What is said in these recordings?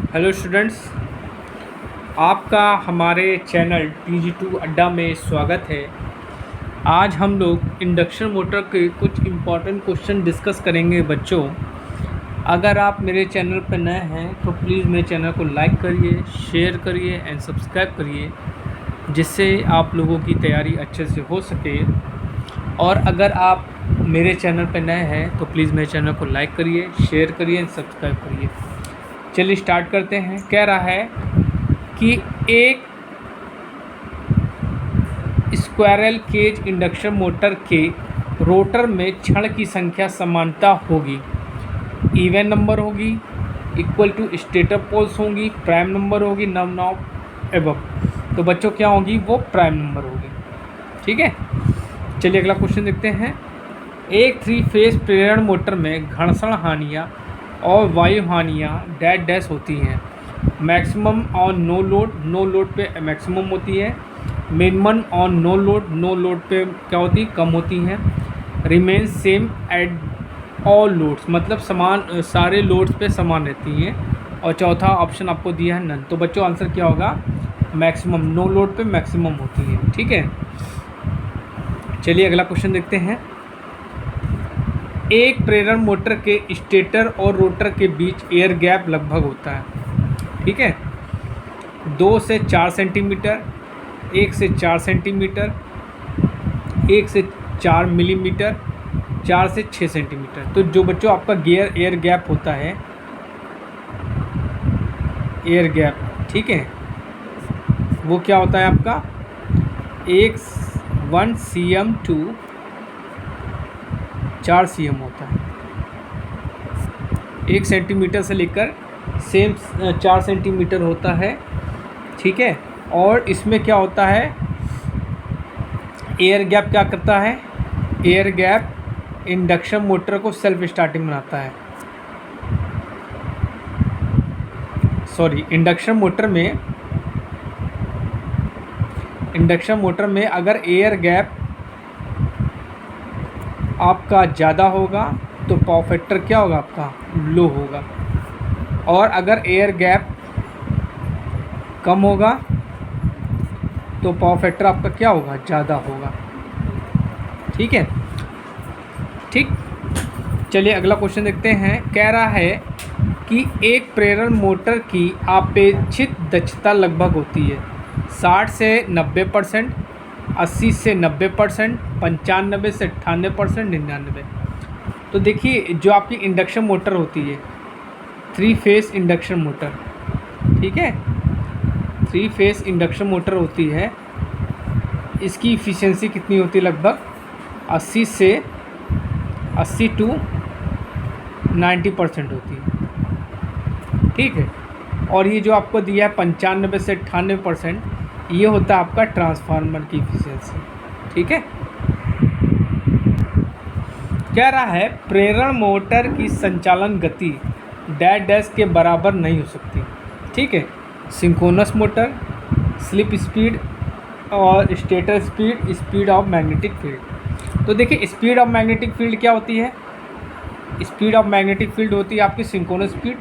Hello students, आपका हमारे channel TG2 अड्डा में स्वागत है। आज हम लोग इंडक्शन मोटर के कुछ इम्पॉर्टेंट क्वेश्चन डिस्कस करेंगे बच्चों। अगर आप मेरे चैनल पर नए हैं तो प्लीज़ मेरे चैनल को लाइक करिए, शेयर करिए एंड सब्सक्राइब करिए, जिससे आप लोगों की तैयारी अच्छे से हो सके। और अगर आप मेरे चैनल पर नए हैं तो प्लीज़ मेरे चैनल को लाइक करिए, शेयर करिए एंड सब्सक्राइब करिए। चलिए स्टार्ट करते हैं। कह रहा है कि एक स्क्वायरल केज इंडक्शन मोटर के रोटर में क्षण की संख्या समानता होगी, इवन नंबर होगी, इक्वल टू स्टेटर पोल्स होंगी, प्राइम नंबर होगी, नम ऑफ एबव। तो बच्चों क्या होगी? वो प्राइम नंबर होगी। ठीक है, चलिए अगला क्वेश्चन देखते हैं। एक 3 फेज प्रेरण मोटर में घर्षण हानियाँ और वायु हानियाँ डैश डैश होती हैं। मैक्सिमम ऑन नो लोड पे मैक्सिमम होती है। मिनिमम ऑन नो लोड पे क्या होती है? कम होती हैं। Remain same at all loads, मतलब समान सारे लोड्स पे समान रहती हैं। और चौथा ऑप्शन आपको दिया है नन। तो बच्चों आंसर क्या होगा? मैक्सिमम, नो लोड पे मैक्सिमम होती है। ठीक है, चलिए अगला क्वेश्चन देखते हैं। एक प्रेरण मोटर के स्टेटर और रोटर के बीच एयर गैप लगभग होता है। ठीक है, 2 से 4 सेंटीमीटर, 1 से 4 सेंटीमीटर, 1 से 4 मिलीमीटर, 4 से 6 सेंटीमीटर। तो जो बच्चों आपका एयर गैप होता है, एयर गैप, ठीक है, वो क्या होता है आपका? 1 cm टू 4 cm होता है। 1 सेंटीमीटर से लेकर सेम 4 सेंटीमीटर होता है। ठीक है, और इसमें क्या होता है? एयर गैप क्या करता है? एयर गैप इंडक्शन मोटर को सेल्फ स्टार्टिंग बनाता है। सॉरी, इंडक्शन मोटर में अगर एयर गैप आपका ज़्यादा होगा तो पावर फैक्टर क्या होगा? आपका लो होगा। और अगर एयर गैप कम होगा तो पावर फैक्टर आपका क्या होगा? ज़्यादा होगा। ठीक है, ठीक, चलिए अगला क्वेश्चन देखते हैं। कह रहा है कि एक प्रेरण मोटर की अपेक्षित दक्षता लगभग होती है 60 से 90%, 80 से 90%, 95 से 98%, 99। तो देखिए, जो आपकी इंडक्शन मोटर होती है, 3 फेस इंडक्शन मोटर, ठीक है, 3 फेस इंडक्शन मोटर होती है, इसकी इफ़िशियंसी कितनी होती है? लगभग 80 टू 90% होती है। ठीक है, और ये जो आपको दिया है 95 से 98%, ये होता है आपका ट्रांसफार्मर की इफ़िशियंसी। ठीक है, कह रहा है प्रेरण मोटर की संचालन गति डैश डैश के बराबर नहीं हो सकती। ठीक है, सिंक्रोनस मोटर, स्लिप स्पीड और stator speed, speed of magnetic field. तो देखिए, स्पीड ऑफ मैग्नेटिक फील्ड क्या होती है? स्पीड ऑफ मैग्नेटिक फील्ड होती है आपकी सिंक्रोनस स्पीड,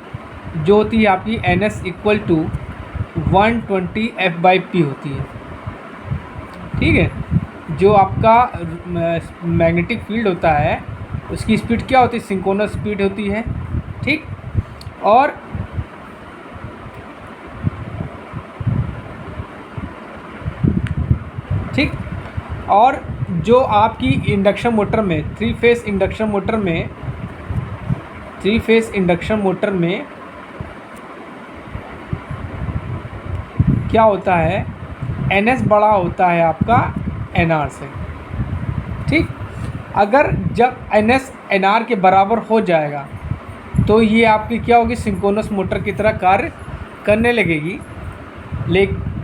जो होती है आपकी NS इक्वल टू 120 F/P होती है। ठीक है, जो आपका मैग्नेटिक फील्ड होता है उसकी स्पीड क्या होती है? सिंक्रोनस स्पीड होती है। ठीक, और ठीक, और जो आपकी इंडक्शन मोटर में 3 फेस इंडक्शन मोटर में क्या होता है? NS बड़ा होता है आपका NR से। ठीक, अगर जब NS NR के बराबर हो जाएगा तो ये आपकी क्या होगी? सिंक्रोनस मोटर की तरह कार्य करने लगेगी।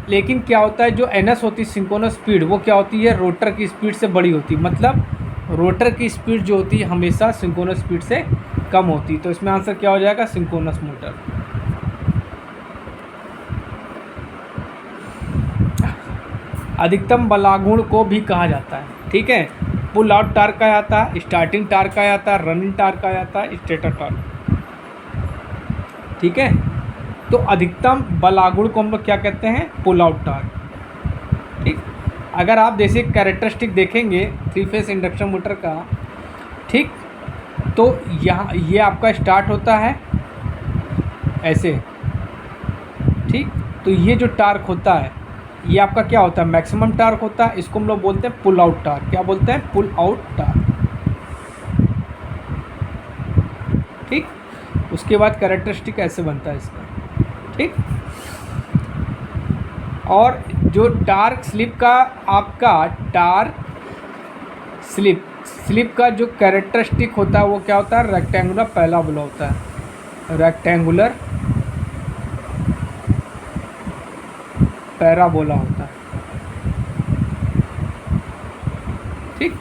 लेकिन क्या होता है, जो NS होती है सिंक्रोनस स्पीड, वो क्या होती है? रोटर की स्पीड से बड़ी होती है। मतलब रोटर की स्पीड जो होती है हमेशा सिंक्रोनस स्पीड से कम होती है। तो इसमें आंसर क्या हो जाएगा? Synchronous motor. अधिकतम बलागुण को भी कहा जाता है। ठीक है, पुल आउट टार्क कहा जाता है, स्टार्टिंग टार्क कहा जाता है, रनिंग टार्क कहा जाता है, स्टेटर टार्क। ठीक है, तो अधिकतम बल आघूर्ण को हम लोग क्या कहते हैं? Pull out torque. ठीक, अगर आप जैसे कैरेक्टरिस्टिक देखेंगे 3 फेस इंडक्शन मोटर का, ठीक, तो यहाँ ये आपका स्टार्ट होता है ऐसे, ठीक, तो ये जो टार्क होता है ये आपका क्या होता है? मैक्सिमम टार्क होता है। इसको हम लोग बोलते हैं पुल आउट टार्क। क्या बोलते हैं? Pull out torque. ठीक, उसके बाद कैरेक्टरिस्टिक ऐसे बनता है इसका। ठीक, और जो टार्क स्लिप का आपका टार्क स्लिप का जो कैरेक्टरिस्टिक होता है वो क्या होता है? रेक्टेंगुलर पैराबोला होता है। रेक्टेंगुलर पैराबोला होता है। ठीक,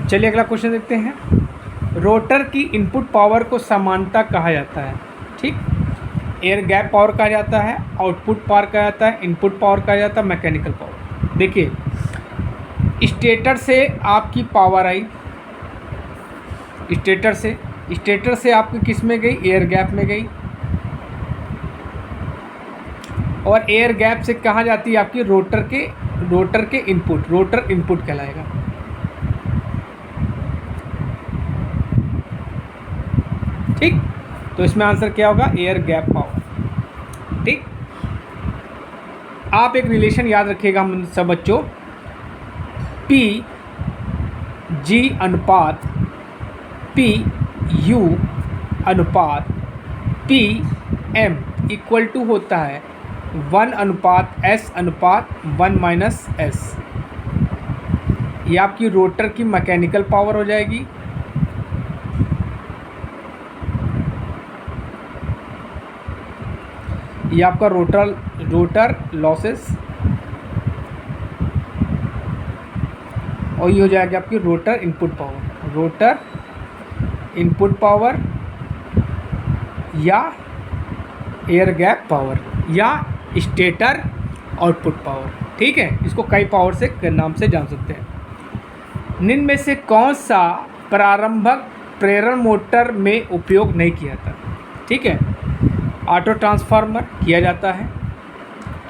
चलिए अगला क्वेश्चन देखते हैं। रोटर की इनपुट पावर को समानता कहा जाता है। ठीक, एयर गैप पावर कहा जाता है, आउटपुट पावर कहा जाता है, इनपुट पावर कहा जाता है, मैकेनिकल पावर। देखिए, स्टेटर से आपकी पावर आई, स्टेटर से आपकी किस में गई? एयर गैप में गई, और एयर गैप से कहाँ जाती है? आपकी रोटर के इनपुट। रोटर इनपुट कहलाएगा। ठीक, तो इसमें आंसर क्या होगा? Air gap power. ठीक, आप एक रिलेशन याद रखिएगा हम सब बच्चों, पी जी अनुपात पी यू अनुपात पी एम इक्वल टू होता है 1/s/1 - s। ये आपकी रोटर की मैकेनिकल पावर हो जाएगी, ये आपका रोटर लॉसेस, और ये हो जाएगी आपकी रोटर इनपुट पावर या एयर गैप पावर या स्टेटर आउटपुट पावर। ठीक है, इसको कई पावर से नाम से जान सकते हैं। निम्न में से कौन सा प्रारंभिक प्रेरण मोटर में उपयोग नहीं किया था? ठीक है, ऑटो ट्रांसफार्मर किया जाता है।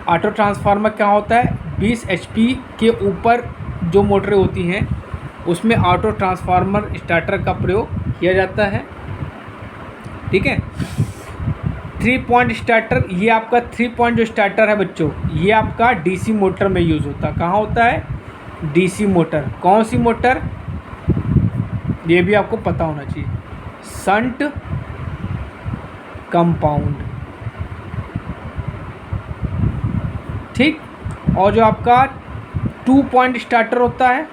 ऑटो ट्रांसफार्मर क्या होता है? 20 HP के ऊपर जो मोटरें होती हैं उसमें ऑटो ट्रांसफार्मर स्टार्टर का प्रयोग किया जाता है। ठीक है, 3 पॉइंट स्टार्टर, ये आपका 3 पॉइंट जो स्टार्टर है बच्चों, ये आपका DC मोटर में यूज़ होता है। कहाँ होता है? DC motor. कौन सी मोटर? ये भी आपको पता होना चाहिए, शंट कंपाउंड। ठीक, और जो आपका 2 पॉइंट स्टार्टर होता है,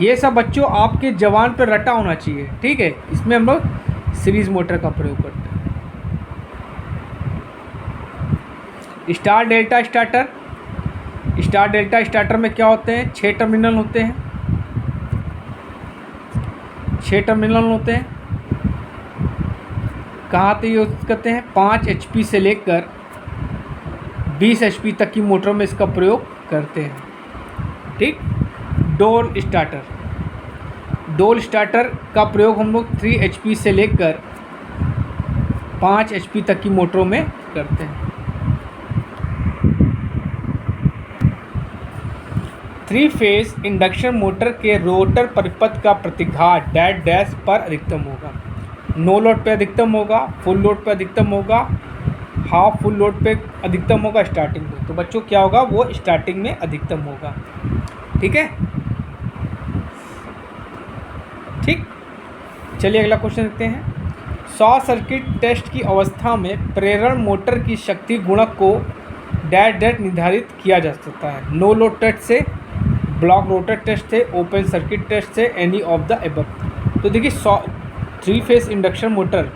ये सब बच्चों आपके जवान पर रटा होना चाहिए। ठीक है, इसमें हम लोग सीरीज मोटर का प्रयोग करते हैं। स्टार डेल्टा स्टार्टर में क्या होते हैं? 6 टर्मिनल होते हैं। 6 टर्मिनल होते हैं। कहाँ पे यूज़ करते हैं? 5 HP से लेकर 20 HP तक की मोटरों में इसका प्रयोग करते हैं। ठीक, डोल स्टार्टर का प्रयोग हम लोग 3 HP से लेकर 5 HP तक की मोटरों में करते हैं। 3 फेज इंडक्शन मोटर के रोटर परिपथ का प्रतिघात डैश पर अधिकतम होगा। नो लोड पे अधिकतम होगा, फुल लोड पे अधिकतम होगा, हाफ फुल लोड पे अधिकतम होगा, स्टार्टिंग में। तो बच्चों क्या होगा? वो स्टार्टिंग में अधिकतम होगा। ठीक है, ठीक, चलिए अगला क्वेश्चन देखते हैं। शॉर्ट सर्किट टेस्ट की अवस्था में प्रेरण मोटर की शक्ति गुणक को डैश निर्धारित किया जा सकता है। नो लोड टेस्ट से, ब्लॉक रोटर टेस्ट से, ओपन सर्किट टेस्ट से, एनी ऑफ द एबव। तो देखिए 3 फेज इंडक्शन मोटर,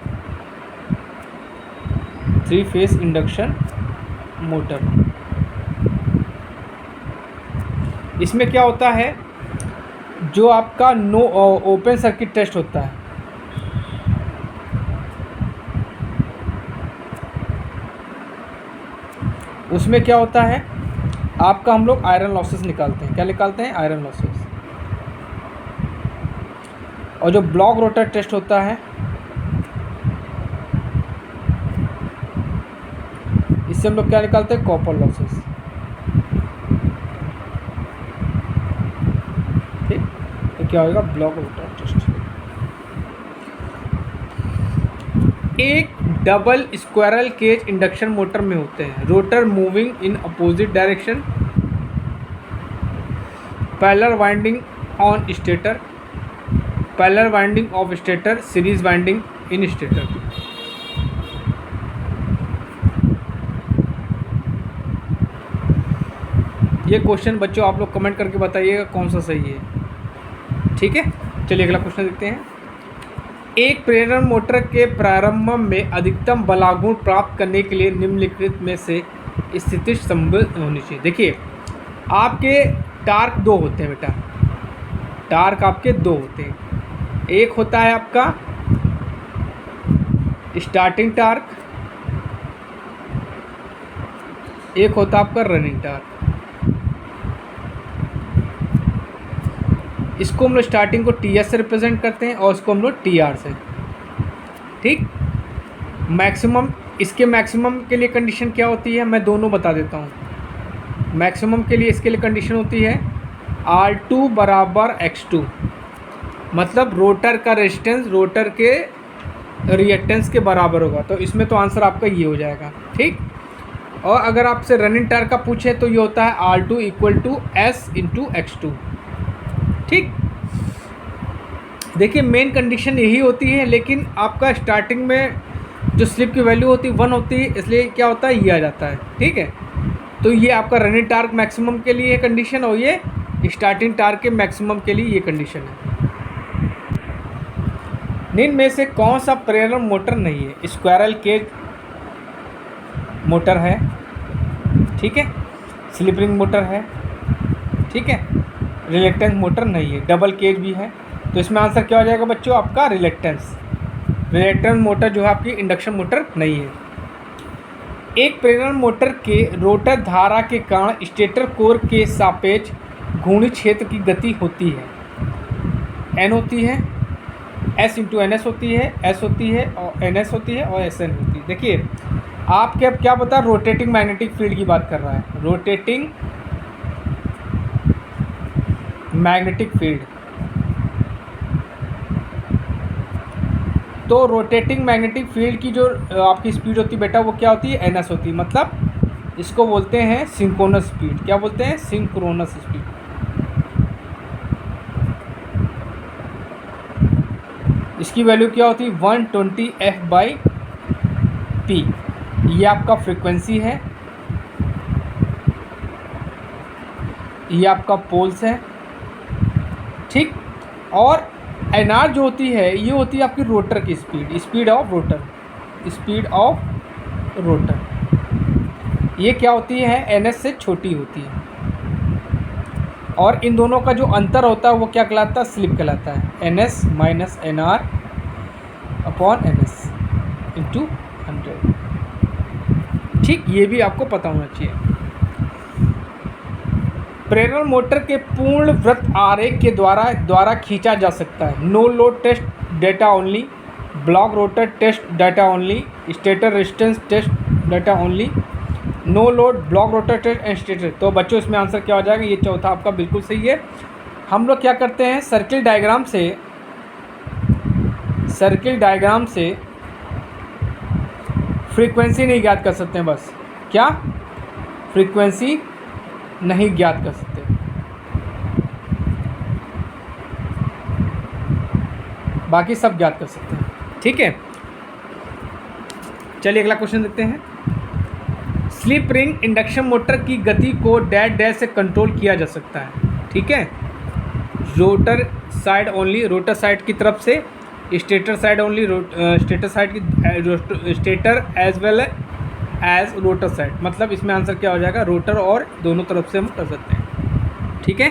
इसमें क्या होता है? जो आपका ओपन सर्किट टेस्ट होता है, उसमें क्या होता है? आपका हम लोग आयरन लॉसेस निकालते हैं। क्या निकालते हैं? Iron losses. और जो ब्लॉक रोटर टेस्ट होता है, इससे हम लोग क्या निकालते हैं, कॉपर लॉसेस। ठीक, तो क्या होगा, ब्लॉक रोटर टेस्ट। एक double squirrel cage induction motor में होते हैं rotor moving in opposite direction, parallel winding on stator, parallel winding of stator, series winding in stator. ये क्वेश्चन बच्चों आप लोग कमेंट करके बताइएगा कौन सा सही है। ठीक है, चलिए अगला क्वेश्चन देखते हैं। एक प्रेरण मोटर के प्रारंभ में अधिकतम बलागुण प्राप्त करने के लिए निम्नलिखित में से स्थिति संबंध होनी चाहिए। देखिए, आपके टार्क दो होते हैं बेटा, टार्क आपके दो होते हैं। एक होता है आपका स्टार्टिंग टार्क, एक होता है आपका रनिंग टार्क। इसको हम लोग स्टार्टिंग को टी एस से रिप्रेजेंट करते हैं और इसको हम लोग टी आर से। ठीक, मैक्सिमम, इसके मैक्सिमम के लिए कंडीशन क्या होती है मैं दोनों बता देता हूँ। मैक्सिमम के लिए इसके लिए कंडीशन होती है R2 बराबर X2, मतलब रोटर का रेजिस्टेंस रोटर के रिएक्टेंस के बराबर होगा। तो इसमें तो आंसर आपका ये हो जाएगा। ठीक, और अगर आपसे रनिंग टार्क का पूछे तो ये होता है R2 equal to S into X2। ठीक, देखिए मेन कंडीशन यही होती है, लेकिन आपका स्टार्टिंग में जो स्लिप की वैल्यू होती है 1 होती है, इसलिए क्या होता है ये आ जाता है। ठीक है, तो ये आपका रनिंग टार्क मैक्सिमम के लिए कंडीशन और ये स्टार्टिंग टार्क के मैक्सिमम के लिए ये कंडीशन है। निम्न में से कौन सा प्रेरण मोटर नहीं है? स्क्वायरल केज मोटर है, ठीक है, स्लिप रिंग मोटर है, ठीक है, रिलेक्टेंस मोटर नहीं है, डबल केज भी है। तो इसमें आंसर क्या हो जाएगा बच्चों आपका रिलेक्टेंस। रिलेक्टेंस मोटर जो है आपकी इंडक्शन मोटर नहीं है। एक प्रेरण मोटर के रोटर धारा के कारण स्टेटर कोर के सापेक्ष घूर्णी क्षेत्र की गति होती है। एन होती है, एस इंटू एन एस होती है, एस होती है और एन एस होती है और एस एन होती है। देखिए आपके अब क्या बता, रोटेटिंग मैग्नेटिक फील्ड की बात कर रहा है, रोटेटिंग मैग्नेटिक फील्ड। तो रोटेटिंग मैग्नेटिक फील्ड की जो आपकी स्पीड होती है बेटा वो क्या होती है, एन एस होती है। मतलब इसको बोलते हैं सिंक्रोनस स्पीड। क्या बोलते हैं, सिंक्रोनस स्पीड। इसकी वैल्यू क्या होती है 120 F/P। ये आपका फ्रीक्वेंसी है, ये आपका पोल्स है। ठीक, और एन आर जो होती है ये होती है आपकी रोटर की speed, speed of rotor, speed of rotor. ये क्या होती है, एन एस से छोटी होती है। और इन दोनों का जो अंतर होता है वो क्या कहलाता है, स्लिप कहलाता है। N S minus N R upon N S into 100। ठीक, ये भी आपको पता होना चाहिए। प्रेरण मोटर के पूर्ण वृत्त आरेख के द्वारा खींचा जा सकता है। No load test data only, block rotor test data only, stator resistance test data only, no load block rotor test and stator. तो बच्चों इसमें आंसर क्या हो जाएगा, ये चौथा आपका बिल्कुल सही है। हम लोग क्या करते हैं, सर्किल डायग्राम से फ्रीक्वेंसी नहीं ज्ञात कर सकते हैं। बस क्या, फ्रीक्वेंसी नहीं ज्ञात कर सकते, बाकी सब ज्ञात कर सकते हैं। ठीक है, चलिए अगला क्वेश्चन देखते हैं। स्लिप रिंग इंडक्शन मोटर की गति को डैश डैश से कंट्रोल किया जा सकता है। ठीक है, rotor side only, rotor side की तरफ से, stator side only, stator side की, stator as well as rotor side. मतलब इसमें आंसर क्या हो जाएगा, रोटर और दोनों तरफ से हम कर सकते हैं। ठीक है।